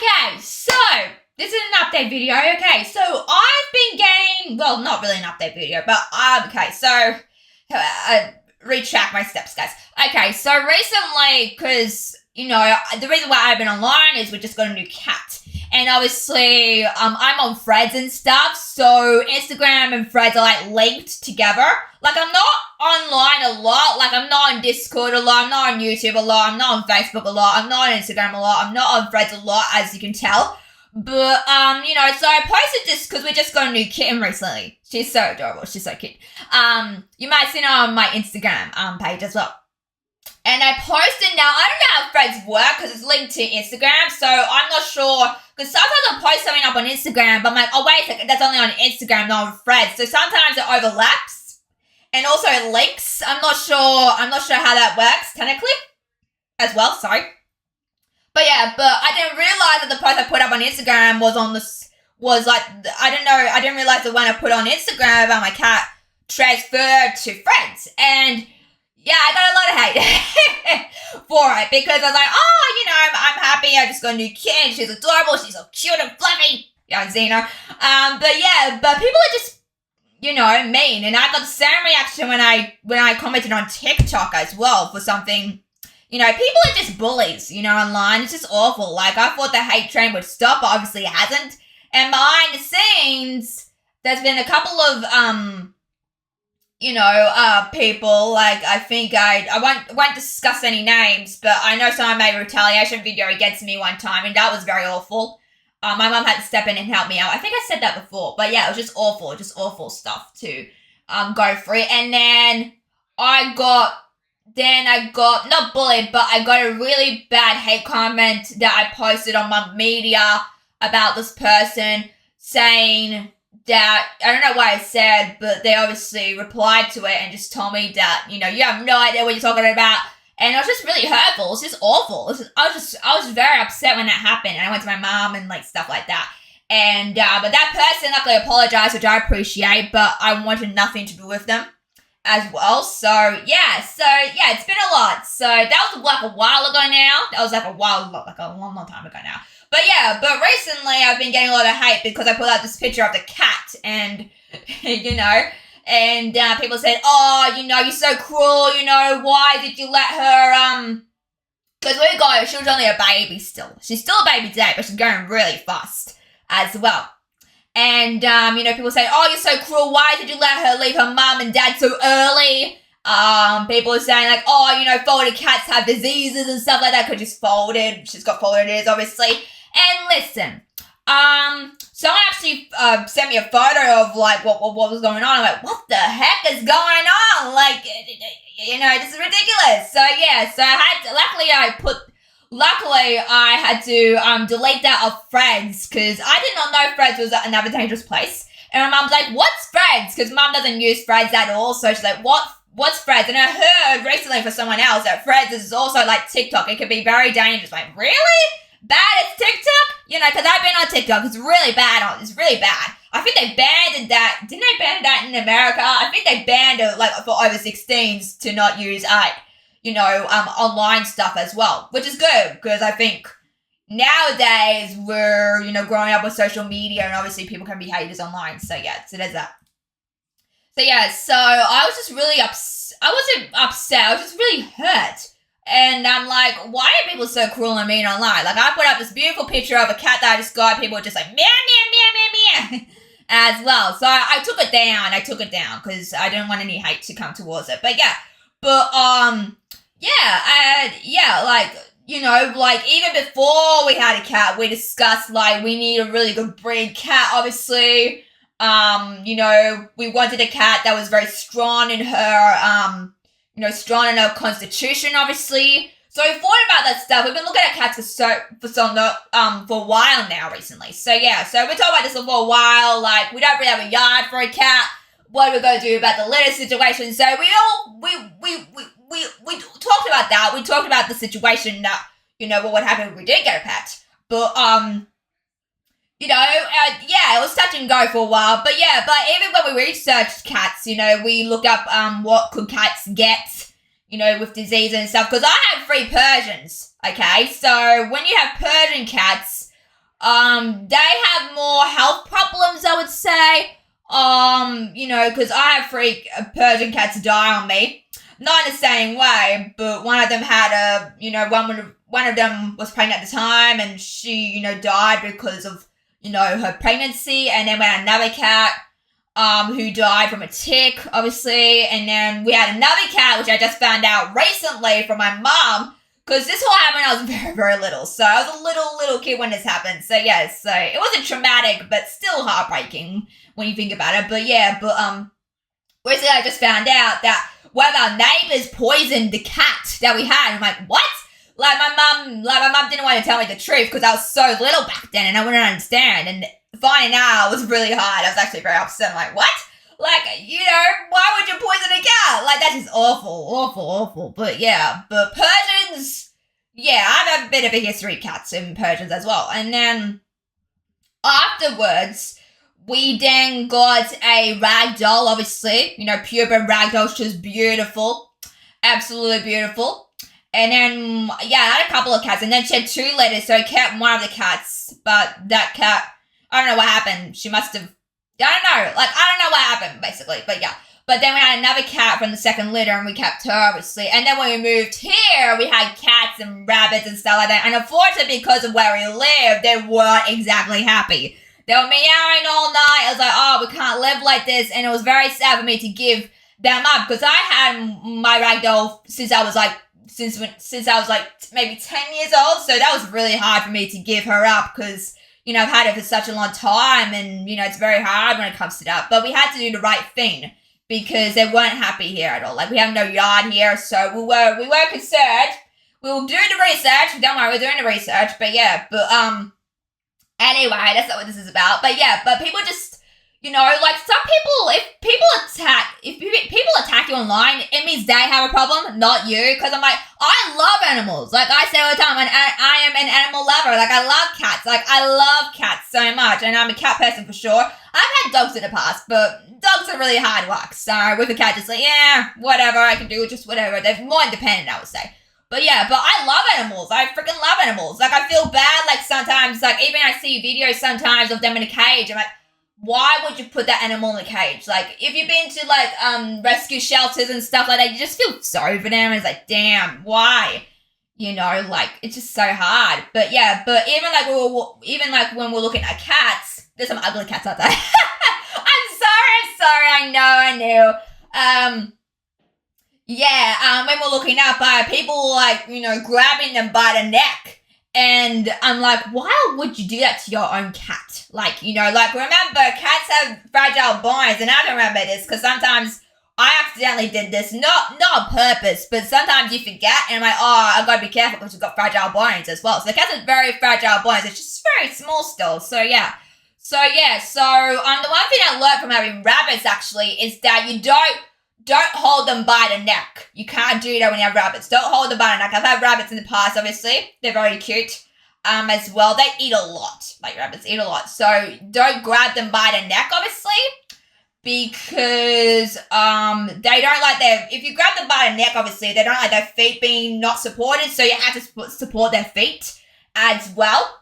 Okay, so this is an update video. Okay, so I've been getting, well, not really an update video, but okay, so retract my steps, guys. Okay, so recently, because the reason why I've been online is we just got a new cat. And obviously, I'm on Threads and stuff, so Instagram and Threads are, like, linked together. Like, I'm not online a lot. Like, I'm not on Discord a lot. I'm not on YouTube a lot. I'm not on Facebook a lot. I'm not on Instagram a lot. I'm not on Threads a lot, as you can tell. But, so I posted this because we just got a new kitten recently. She's so adorable. She's so cute. You might see her on my Instagram page as well. And I posted now, I don't know how Threads work because it's linked to Instagram, so I'm not sure. Because sometimes I'll post something up on Instagram, but I'm like, oh, wait a second, that's only on Instagram, not on Threads. So sometimes it overlaps and also it links. I'm not sure how that works technically as well, sorry. But yeah, but I didn't realize that the post I put up on Instagram I didn't realize that when I put on Instagram about my cat transferred to Threads. And yeah, I got a lot of hate for it because I was like, I'm happy. I just got a new kid. She's adorable. She's so cute and fluffy. Yeah, Xena. But people are just, mean. And I got the same reaction when I commented on TikTok as well for something. People are just bullies, online. It's just awful. Like, I thought the hate train would stop, but obviously it hasn't. And behind the scenes, there's been a couple of, people, like, I think I won't discuss any names, but I know someone made a retaliation video against me one time, and that was very awful. My mum had to step in and help me out. I think I said that before, but yeah, it was just awful stuff to, go through. And then I got, not bullied, but I got a really bad hate comment that I posted on my media about this person saying that, I don't know what I said, but they obviously replied to it and just told me that, you have no idea what you're talking about. And it was just really hurtful. It was just awful. I was very upset when that happened. And I went to my mom and like stuff like that. And, but that person luckily apologized, which I appreciate, but I wanted nothing to do with them as well. So yeah, it's been a lot. So that was like a while ago now. That was like a long time ago now. But yeah, but recently I've been getting a lot of hate because I put out this picture of the cat and, and people said, oh, you're so cruel, why did you let her, because she was only a baby still. She's still a baby today, but she's going really fast as well. And, people say, oh, you're so cruel, why did you let her leave her mum and dad so early? People are saying like, oh, folded cats have diseases and stuff like that because she's got folded ears, obviously. And listen, someone actually sent me a photo of like what was going on. I'm like, what the heck is going on? Like, this is ridiculous. So yeah, luckily I had to delete that off Threads because I did not know Threads was another dangerous place. And my mom's like, what's Threads? Because mom doesn't use Threads at all. So she's like, what's Threads? And I heard recently from someone else that Threads is also like TikTok. It can be very dangerous. Like, really? Bad as TikTok? Because I've been on TikTok. It's really bad. It's really bad. I think they banned that. Didn't they ban that in America? I think they banned it like for over 16s to not use online stuff as well, which is good because I think nowadays we're, growing up with social media and obviously people can be haters online. So yeah, so there's that. So yeah, so I was just really I wasn't upset. I was just really hurt. And I'm like, why are people so cruel and mean online? Like, I put up this beautiful picture of a cat that I just got. People were just like, meow, meow, meow, meow, meow, as well. So I took it down because I didn't want any hate to come towards it. But yeah, like even before we had a cat, we discussed like we need a really good breed cat, obviously. We wanted a cat that was very strong in her, strong in her constitution, obviously. So we thought about that stuff. We've been looking at cats for a while now recently. So yeah, so we talked about this for a while. Like, we don't really have a yard for a cat. What are we going to do about the litter situation? So we talked about that. We talked about the situation that, what would happen if we did get a pet. But, it was touch and go for a while. But yeah, but even when we researched cats, we looked up what could cats get, with disease and stuff. Because I have 3 Persians, okay? So when you have Persian cats, They have more health problems, I would say. Because I have 3 Persian cats die on me. Not in the same way, but one of them had one of them was pregnant at the time, and she, died because of, her pregnancy. And then we had another cat, who died from a tick, obviously. And then we had another cat, which I just found out recently from my mom, because this all happened when I was very, very little. So I was a little kid when this happened. So yeah, so it wasn't traumatic, but still heartbreaking when you think about it. But yeah, recently I just found out that one of our neighbors poisoned the cat that we had. I'm like, what? Like my mom didn't want to tell me the truth because I was so little back then and I wouldn't understand. And finding out was really hard. I was actually very upset. I'm like, what? Like, why would you poison a cat? Like, that's just awful. But yeah, but Persians, yeah, I have a bit of a history of cats and Persians as well. And then afterwards, we then got a ragdoll, obviously. Purebred ragdoll. She was beautiful. Absolutely beautiful. And then, yeah, I had a couple of cats. And then she had 2 litters, so I kept one of the cats. But that cat, I don't know what happened. She must have, I don't know what happened, basically. But yeah. But then we had another cat from the second litter, and we kept her, obviously. And then when we moved here, we had cats and rabbits and stuff like that. And unfortunately, because of where we lived, they weren't exactly happy. They were meowing all night. I was like, oh, we can't live like this. And it was very sad for me to give them up, because I had my ragdoll since I was like maybe 10 years old. So that was really hard for me to give her up, because, I've had her for such a long time, and, it's very hard when it comes to that. But we had to do the right thing, because they weren't happy here at all. Like, we have no yard here, so we were concerned. We'll do the research. Don't worry, we're doing the research. But yeah, anyway, that's not what this is about. But yeah, but people just, like some people, if people attack you online, it means they have a problem, not you. Because I'm like, I love animals. Like I say all the time, I am an animal lover. Like I love cats. Like I love cats so much. And I'm a cat person for sure. I've had dogs in the past, but dogs are really hard work. So with a cat, just like, yeah, whatever, I can do just whatever. They're more independent, I would say. But yeah, but I love animals. I freaking love animals. Like, I feel bad, like, sometimes, like, even I see videos sometimes of them in a cage. I'm like, why would you put that animal in a cage? Like, if you've been to, like, rescue shelters and stuff like that, you just feel sorry for them. And it's like, damn, why? Like, it's just so hard. But yeah, but even when we're looking at cats, there's some ugly cats out there. I'm sorry, I knew. When we're looking up, people like, grabbing them by the neck. And I'm like, why would you do that to your own cat? Like, remember, cats have fragile bones. And I don't remember this because sometimes I accidentally did this. Not on purpose, but sometimes you forget. And I'm like, oh, I've got to be careful because you've got fragile bones as well. So the cats have very fragile bones. It's just very small still. So yeah. So the one thing I learned from having rabbits actually is that you don't hold them by the neck. You can't do that when you have rabbits. Don't hold them by the neck. I've had rabbits in the past, obviously. They're very cute as well. They eat a lot. Like, rabbits eat a lot. So, don't grab them by the neck, obviously. Because they don't like if you grab them by the neck, obviously, they don't like their feet being not supported. So, you have to support their feet as well.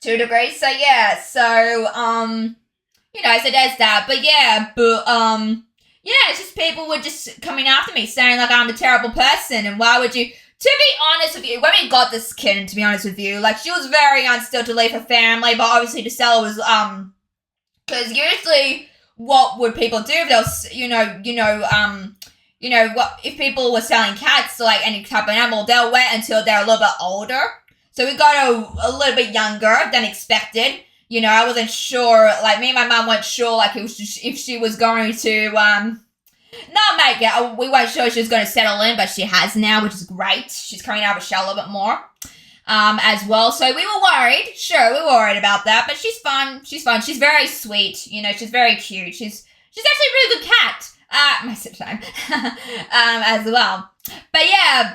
To a degree. So, yeah. So, so there's that. But, yeah. Yeah, it's just people were just coming after me saying, like, I'm a terrible person, and why would you... To be honest with you, when we got this kitten, to be honest with you, like, she was very unstill to leave her family, but obviously the seller was, because usually what would people do if they was, what if people were selling cats, like any type of animal, they'll wait until they're a little bit older. So we got a little bit younger than expected. I wasn't sure, like, me and my mum weren't sure, like, if she was going to, not make it. We weren't sure she was going to settle in, but she has now, which is great. She's coming out of a shell a little bit more, as well. So we were worried. Sure, we were worried about that, but she's fun. She's fun. She's very sweet. She's very cute. She's actually a really good cat. Most of the time, as well. But yeah,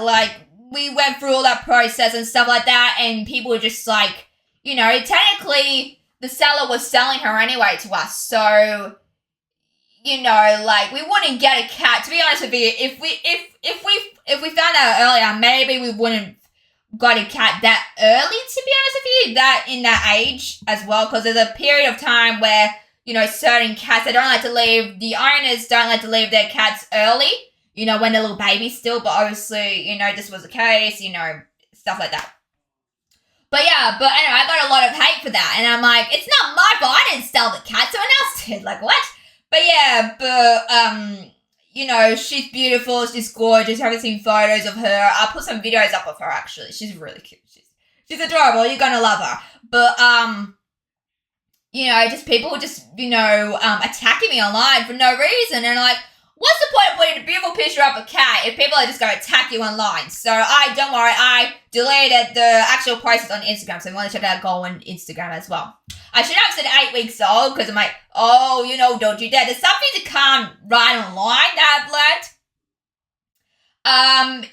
like, we went through all that process and stuff like that, and people were just like, technically the seller was selling her anyway to us. So, like, we wouldn't get a cat. To be honest with you, if we found out earlier, maybe we wouldn't got a cat that early, to be honest with you, that in that age as well, because there's a period of time where, you know, certain cats, they don't like to leave, the owners don't like to leave their cats early, you know, when they're little babies still, but obviously, you know, this was the case, you know, stuff like that. But yeah, but anyway, I got a lot of hate for that, and I'm like, it's not my fault, I didn't sell the cat, someone else did, like, what? But yeah, but, you know, she's beautiful, she's gorgeous, you haven't seen photos of her, I'll put some videos up of her, actually, she's really cute, she's adorable, you're gonna love her, but, you know, just people just, you know, attacking me online for no reason, and like, what's the point of putting a beautiful picture of a cat if people are just going to attack you online? So don't worry, I deleted the actual posts on Instagram, so if you want to check out, go on Instagram as well. I should have said 8 weeks old, because I'm like, oh, you know, don't you dare. There's something you can't write online that I've learned.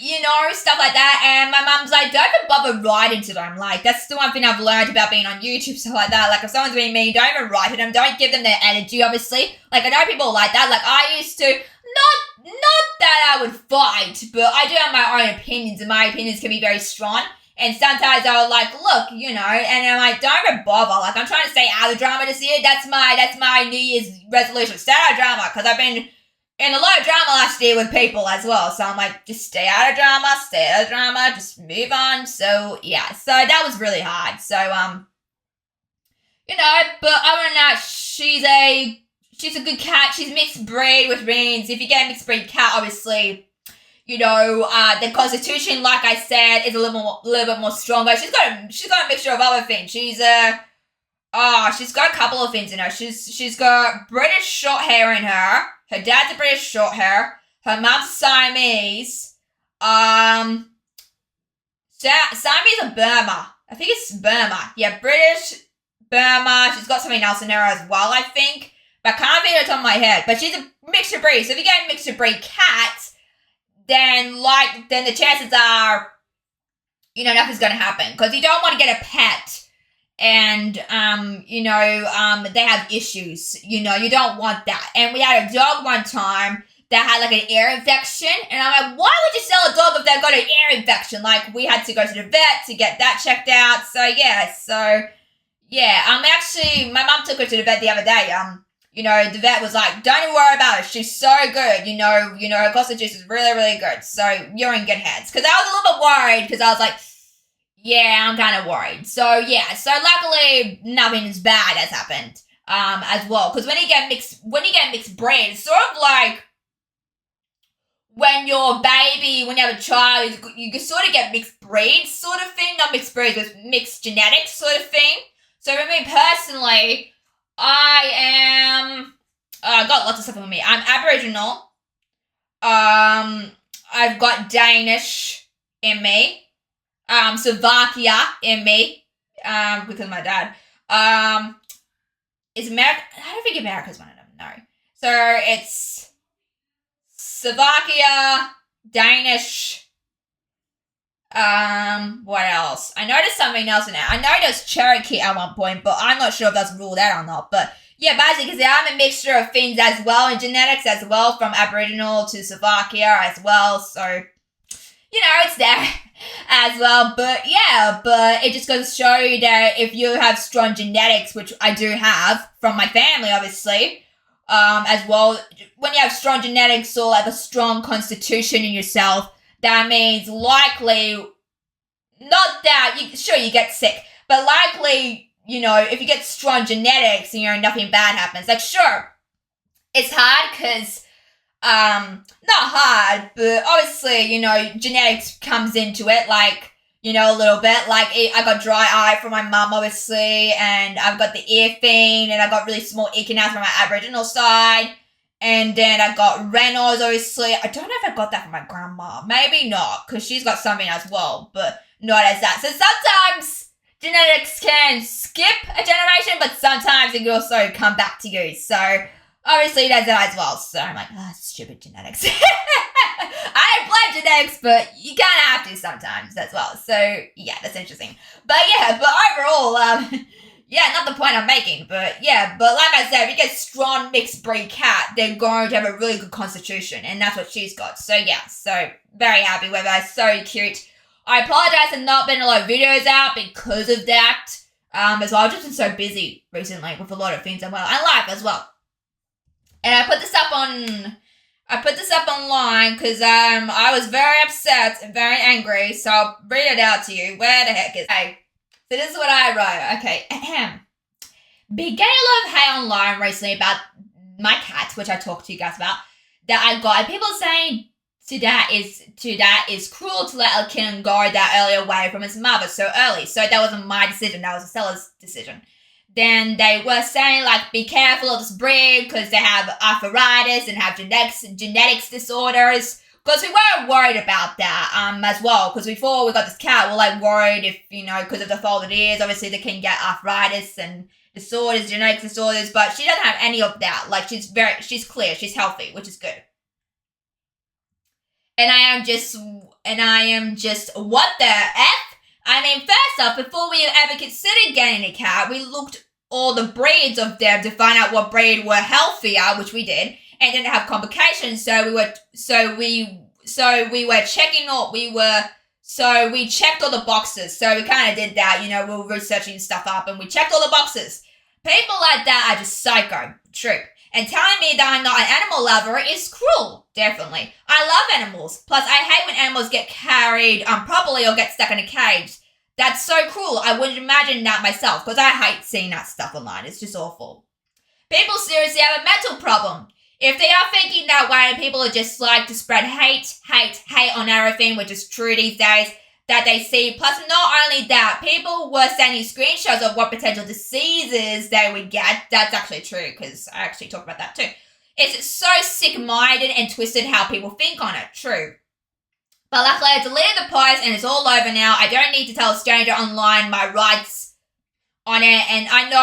You know, stuff like that, and my mum's like, don't even bother writing to them. Like, that's the one thing I've learned about being on YouTube, stuff like that. Like, if someone's being mean, don't even write to them, don't give them their energy, obviously. Like, I know people like that, like, I used to, not that I would fight, but I do have my own opinions, and my opinions can be very strong, and sometimes I would like, look, you know, and I'm like, don't even bother, like, I'm trying to stay out of drama this year, that's my New Year's resolution, stay out of drama, because I've been in a lot of drama last year with people as well, so I'm like, just stay out of drama, just move on, so, yeah, so that was really hard, so, you know, but other than that, she's a good cat, she's mixed breed, which means if you get a mixed breed cat, obviously, you know, the constitution, like I said, is a little bit more stronger, she's got a mixture of other things, she's got a couple of things in her, she's got British short hair in her dad's a British short hair, her mum's Siamese, Siamese or Burma, I think it's Burma, yeah, British, Burma, she's got something else in her as well, I think, but I can't think of the top of my head, but she's a mixture breed, so if you get a mixture breed cat, then the chances are, you know, nothing's gonna happen, because you don't want to get a pet, and, you know, they have issues, you know, you don't want that, and we had a dog one time that had, like, an ear infection, and I'm like, why would you sell a dog if they've got an ear infection? Like, we had to go to the vet to get that checked out, actually, my mum took her to the vet the other day, you know, the vet was like, don't even worry about it, she's so good, you know, her constitution is really, really good, so you're in good hands, because I was a little bit worried, because I was like, yeah, I'm kind of worried. So, yeah. So, luckily, nothing as bad has happened, as well. Because when you get mixed breed, it's sort of like when you're a baby, when you have a child, you can sort of get mixed breed sort of thing. Not mixed breed, but mixed genetics sort of thing. So, for me personally, I've got lots of stuff on me. I'm Aboriginal. I've got Danish in me. Slovakia in me, because of my dad. Is America, I don't think America's one of them, no. So it's Slovakia, Danish, what else? I noticed something else in there. I know there's Cherokee at one point, but I'm not sure if that's ruled out or not, but yeah, basically, because I'm a mixture of things as well, and genetics as well, from Aboriginal to Slovakia as well, so, you know, it's there as well, but yeah, but it just goes to show you that if you have strong genetics, which I do have from my family, obviously, as well, when you have strong genetics or like a strong constitution in yourself, that means likely, not that, you get sick, but likely, you know, if you get strong genetics, you know, nothing bad happens. Like, sure, it's hard because, not hard, but obviously, you know, genetics comes into it, like, you know, a little bit, like, I got dry eye from my mum, obviously, and I've got the ear thing, and I got really small ear canals from my Aboriginal side, and then I got Reynolds, obviously. I don't know if I got that from my grandma, maybe not, because she's got something as well, but not as that. So sometimes genetics can skip a generation, but sometimes it can also come back to you, so obviously there's that as well, so I'm like, stupid genetics. I don't blame genetics, but you kind of have to sometimes as well, so yeah, that's interesting. But yeah, but overall, yeah, not the point I'm making, but yeah, but like I said, if you get strong mixed breed cat, they're going to have a really good constitution, and that's what she's got, so yeah, so very happy with her, so cute. I apologize for not been a lot of videos out because of that. As well, I've just been so busy recently with a lot of things and life as well. And I put this up online because I was very upset and very angry, so I'll read it out to you. Where the heck is it? Okay, so this is what I wrote. Okay, been getting a lot of hate online recently about my cat, which I talked to you guys about, that I got, and people saying to that is cruel to let a kitten go that early away from its mother so early. So that wasn't my decision, that was the seller's decision. Then they were saying, like, be careful of this breed because they have arthritis and have genetics disorders. Because we were worried about that as well. Because before we got this cat, we were, like, worried if, because of the folded ears, obviously they can get arthritis and disorders, genetic disorders. But she doesn't have any of that. Like, she's clear, she's healthy, which is good. And I am just, what the F? I mean, first off, before we ever considered getting a cat, we looked all the breeds of them to find out what breed were healthier, which we did, and didn't have complications. So we checked all the boxes. So we kind of did that, we were researching stuff up and we checked all the boxes. People like that are just psycho, true. And telling me that I'm not an animal lover is cruel, definitely. I love animals. Plus, I hate when animals get carried properly or get stuck in a cage. That's so cruel. I wouldn't imagine that myself, because I hate seeing that stuff online. It's just awful. People seriously have a mental problem. If they are thinking that way and people are just like to spread hate on everything, which is true these days, that they see. Plus, not only that, people were sending screenshots of what potential diseases they would get. That's actually true, because I actually talked about that too. It's so sick-minded and twisted how people think on it. True. But luckily, I deleted the post and it's all over now. I don't need to tell a stranger online my rights on it, and I know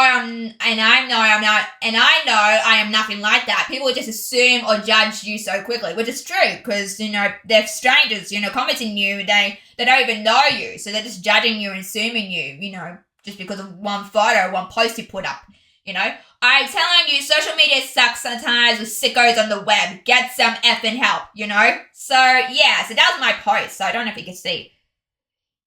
I am nothing like that. People would just assume or judge you so quickly, which is true, because, they're strangers, commenting you, they don't even know you, so they're just judging you and assuming you, just because of one photo, one post you put up, I'm telling you, social media sucks sometimes with sickos on the web. Get some effing help, So, yeah, so that was my post, so I don't know if you can see.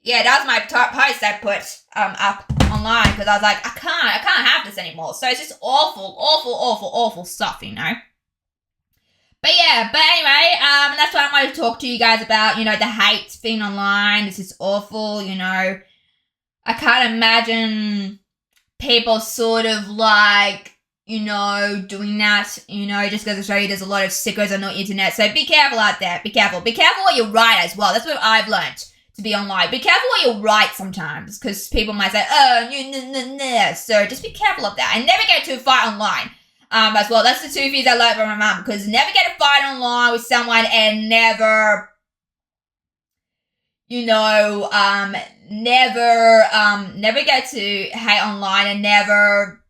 Yeah, that was my post I put up online, because I was like, I can't have this anymore. So it's just awful stuff, But yeah, but anyway, that's what I wanted to talk to you guys about, the hate thing online. This is awful, I can't imagine people sort of like, doing that, just goes to show you there's a lot of sickos on the internet. So be careful out there, be careful. Be careful what you write as well. That's what I've learned. To be online. Be careful what you write sometimes, because people might say, so just be careful of that. And never get into a fight online as well. That's the two things I learned from my mum, because never get a fight online with someone and never, never get to hate online and never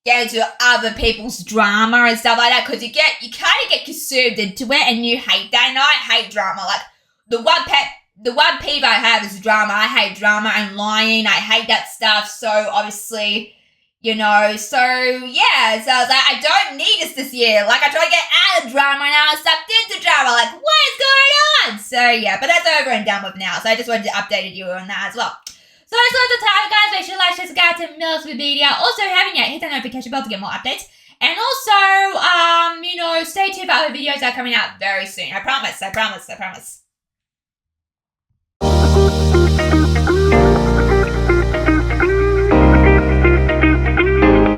get into other people's drama and stuff like that, because you kind of get consumed into it and you hate that. And I hate drama. Like, the one peeve I have is drama. I hate drama and lying. I hate that stuff. So obviously, so yeah. So I was like, I don't need this year. Like, I try to get out of drama and I was sucked into drama. Like, what is going on? So yeah, but that's over and done with now. So I just wanted to update you on that as well. So that's all the time, guys. Make sure you like, share, subscribe to Mills with Video. Also, if you haven't yet, hit that notification bell to get more updates. And also, stay tuned for other videos that are coming out very soon. I promise.